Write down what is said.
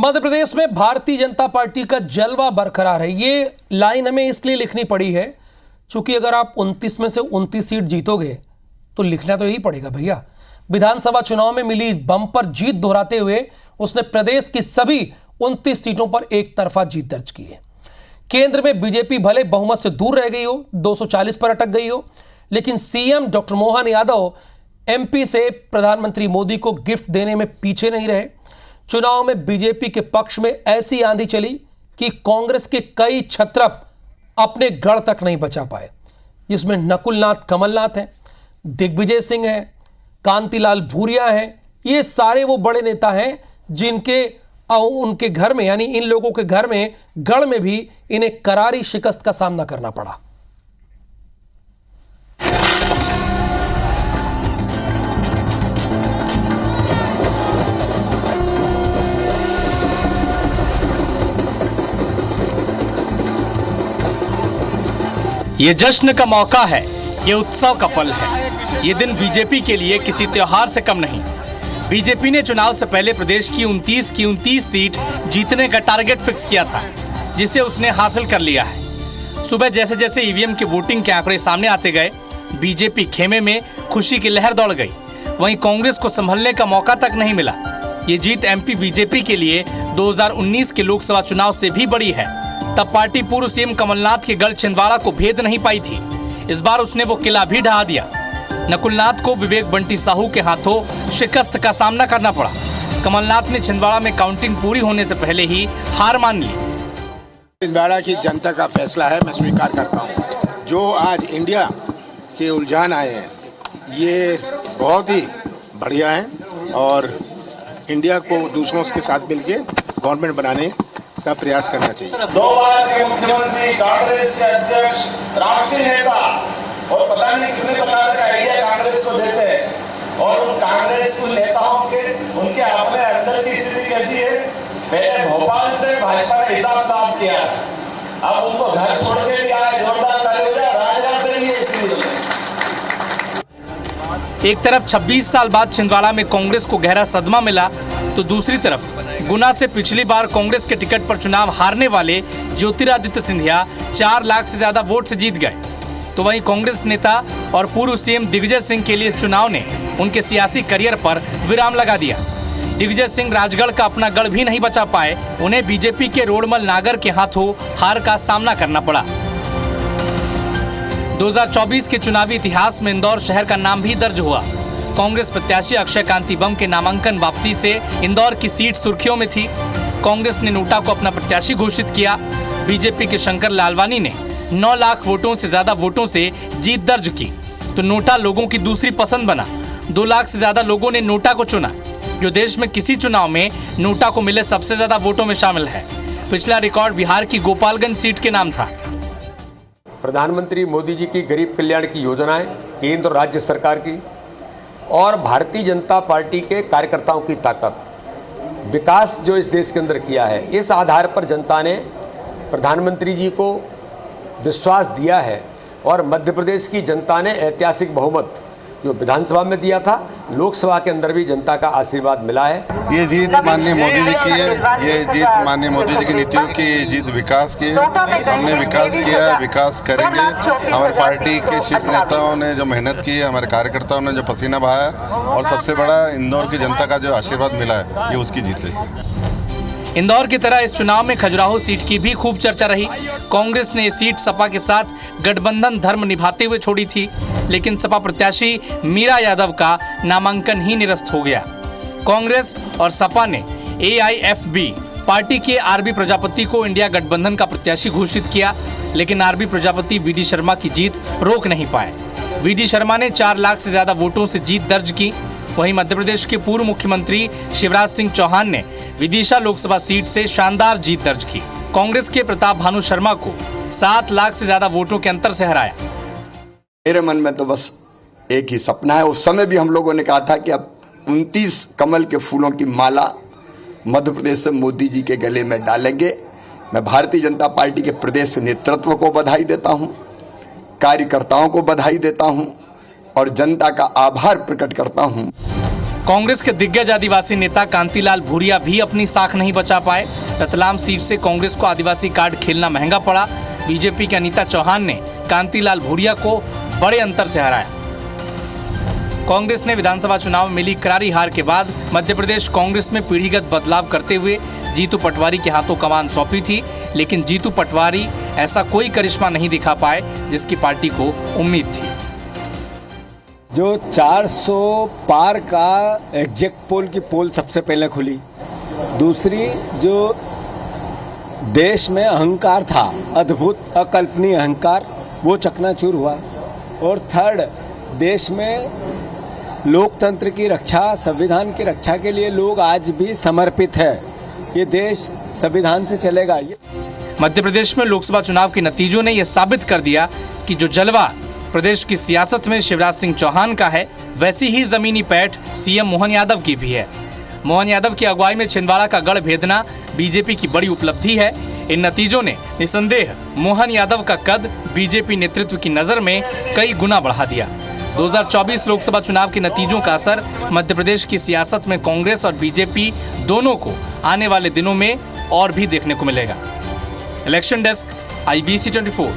मध्य प्रदेश में भारतीय जनता पार्टी का जलवा बरकरार है। ये लाइन हमें इसलिए लिखनी पड़ी है क्योंकि अगर आप 29 में से 29 सीट जीतोगे तो लिखना तो यही पड़ेगा भैया। विधानसभा चुनाव में मिली बम्पर जीत दोहराते हुए उसने प्रदेश की सभी 29 सीटों पर एक तरफा जीत दर्ज की है। केंद्र में बीजेपी भले बहुमत से दूर रह गई हो, 240 पर अटक गई हो, लेकिन CM doctor Mohan Yadav MP से प्रधानमंत्री मोदी को गिफ्ट देने में पीछे नहीं रहे। चुनाव में बीजेपी के पक्ष में ऐसी आंधी चली कि कांग्रेस के कई छत्रप अपने गढ़ तक नहीं बचा पाए, जिसमें नकुलनाथ कमलनाथ हैं, दिग्विजय सिंह हैं, कांतिलाल भूरिया हैं। ये सारे वो बड़े नेता हैं जिनके उनके घर में यानी इन लोगों के घर में गढ़ में भी इन्हें करारी शिकस्त का सामना करना पड़ा। ये जश्न का मौका है, ये उत्सव का पल है। ये दिन बीजेपी के लिए किसी त्योहार से कम नहीं। बीजेपी ने चुनाव से पहले प्रदेश की 29 सीट जीतने का टारगेट फिक्स किया था, जिसे उसने हासिल कर लिया है। सुबह जैसे जैसे ईवीएम के वोटिंग के आंकड़े सामने आते गए, बीजेपी खेमे में खुशी की लहर दौड़ गई। वहीं कांग्रेस को संभलने का मौका तक नहीं मिला। ये जीत एमपी बीजेपी के लिए 2019 के लोकसभा चुनाव से भी बड़ी है। तब पार्टी पूर्व सीएम कमलनाथ के गढ़ छिंदवाड़ा को भेद नहीं पाई थी। इस बार उसने वो किला भी ढहा दिया। नकुलनाथ को विवेक बंटी साहू के हाथों शिकस्त का सामना करना पड़ा। कमलनाथ ने छिंदवाड़ा में काउंटिंग पूरी होने से पहले ही हार मान ली। छिंदवाड़ा की जनता का फैसला है, मैं स्वीकार करता हूँ। जो आज इंडिया के उलझान आए हैं ये बहुत ही बढ़िया है और इंडिया को दूसरों के साथ मिलकर गवर्नमेंट बनाने का प्रयास करना चाहिए। 2 बार के मुख्यमंत्री, कांग्रेस के अध्यक्ष, राष्ट्रीय नेता और पता नहीं कितने प्रकार का आइडिया कांग्रेस को देते हैं और उन कांग्रेस के नेताओं के उनके अपने अंदर की स्थिति कैसी है। पहले भोपाल से भाजपा ने हिसाब साफ किया, अब उनको घर छोड़ के भी आए, जोरदार ताली बजा, राजघाट से भी ये स्थिति है। एक तरफ 26 साल बाद छिंदवाड़ा में कांग्रेस को गहरा सदमा मिला, तो दूसरी तरफ गुना से पिछली बार कांग्रेस के टिकट पर चुनाव हारने वाले ज्योतिरादित्य सिंधिया 4 लाख से ज्यादा वोट से जीत गए। तो वहीं कांग्रेस नेता और पूर्व सीएम दिग्विजय सिंह के लिए इस चुनाव ने उनके सियासी करियर पर विराम लगा दिया। दिग्विजय सिंह राजगढ़ का अपना गढ़ भी नहीं बचा पाए। उन्हें बीजेपी के रोडमल नागर के हाथों हार का सामना करना पड़ा। 2024 के चुनावी इतिहास में इंदौर शहर का नाम भी दर्ज हुआ। कांग्रेस प्रत्याशी अक्षय कांति बम के नामांकन वापसी से इंदौर की सीट सुर्खियों में थी। कांग्रेस ने नोटा को अपना प्रत्याशी घोषित किया। बीजेपी के शंकर लालवानी ने 9 लाख वोटों से ज्यादा वोटों से जीत दर्ज की, तो नोटा लोगों की दूसरी पसंद बना। 2 लाख से ज्यादा लोगों ने नोटा को चुना, जो देश में किसी चुनाव में नोटा को मिले सबसे ज्यादा वोटों में शामिल है। पिछला रिकॉर्ड बिहार की गोपालगंज सीट के नाम था। प्रधानमंत्री मोदी जी की गरीब कल्याण की योजनाएं, केंद्र और राज्य सरकार की, और भारतीय जनता पार्टी के कार्यकर्ताओं की ताकत, विकास जो इस देश के अंदर किया है, इस आधार पर जनता ने प्रधानमंत्री जी को विश्वास दिया है और मध्य प्रदेश की जनता ने ऐतिहासिक बहुमत जो विधानसभा में दिया था, लोकसभा के अंदर भी जनता का आशीर्वाद मिला है। ये जीत माननीय मोदी जी की है, ये जीत माननीय मोदी जी की नीतियों की जीत, विकास की है। हमने विकास किया है, विकास करेंगे। हमारी पार्टी के शीर्ष नेताओं ने जो मेहनत की है, हमारे कार्यकर्ताओं ने जो पसीना बहाया, और सबसे बड़ा इंदौर की जनता का जो आशीर्वाद मिला है, ये उसकी जीत है। इंदौर की तरह इस चुनाव में खजुराहो सीट की भी खूब चर्चा रही। कांग्रेस ने ये सीट सपा के साथ गठबंधन धर्म निभाते हुए छोड़ी थी, लेकिन सपा प्रत्याशी मीरा यादव का नामांकन ही निरस्त हो गया। कांग्रेस और सपा ने AIFB पार्टी के आरबी प्रजापति को इंडिया गठबंधन का प्रत्याशी घोषित किया, लेकिन आरबी प्रजापति VD शर्मा की जीत रोक नहीं पाए। VD शर्मा ने 4 लाख से ज्यादा वोटों से जीत दर्ज की। वहीं मध्य प्रदेश के पूर्व मुख्यमंत्री शिवराज सिंह चौहान ने विदिशा लोकसभा सीट से शानदार जीत दर्ज की। कांग्रेस के प्रताप भानु शर्मा को 7 लाख से ज्यादा वोटों के अंतर से हराया। मेरे मन में तो बस एक ही सपना है। उस समय भी हम लोगों ने कहा था कि अब 29 कमल के फूलों की माला मध्य प्रदेश से मोदी जी के गले में डालेंगे। मैं भारतीय जनता पार्टी के प्रदेश नेतृत्व को बधाई देता हूं, कार्यकर्ताओं को बधाई देता हूं और जनता का आभार प्रकट करता हूं। कांग्रेस के दिग्गज आदिवासी नेता कांतिलाल भूरिया भी अपनी साख नहीं बचा पाए। रतलाम सीट से कांग्रेस को आदिवासी कार्ड खेलना महंगा पड़ा। बीजेपी के अनीता चौहान ने कांतिलाल भूरिया को बड़े अंतर से हराया। कांग्रेस ने विधानसभा चुनाव में मिली करारी हार के बाद मध्य प्रदेश कांग्रेस में पीढ़ीगत बदलाव करते हुए जीतू पटवारी के हाथों कमान सौंपी थी, लेकिन जीतू पटवारी ऐसा कोई करिश्मा नहीं दिखा पाए जिसकी पार्टी को उम्मीद थी। जो 400 पार का एग्जिट पोल की पोल सबसे पहले खुली, दूसरी जो देश में अहंकार था, अद्भुत अकल्पनीय अहंकार, वो चकनाचूर हुआ, और थर्ड, देश में लोकतंत्र की रक्षा, संविधान की रक्षा के लिए लोग आज भी समर्पित है। ये देश संविधान से चलेगा। मध्य प्रदेश में लोकसभा चुनाव के नतीजों ने यह साबित कर दिया कि जो जलवा प्रदेश की सियासत में शिवराज सिंह चौहान का है, वैसी ही जमीनी पैठ सीएम मोहन यादव की भी है। मोहन यादव की अगुवाई में छिंदवाड़ा का गढ़ भेदना बीजेपी की बड़ी उपलब्धि है। इन नतीजों ने निसंदेह मोहन यादव का कद बीजेपी नेतृत्व की नजर में कई गुना बढ़ा दिया। 2024 लोकसभा चुनाव के नतीजों का असर मध्य प्रदेश की सियासत में कांग्रेस और बीजेपी दोनों को आने वाले दिनों में और भी देखने को मिलेगा। Election desk, IBC 24।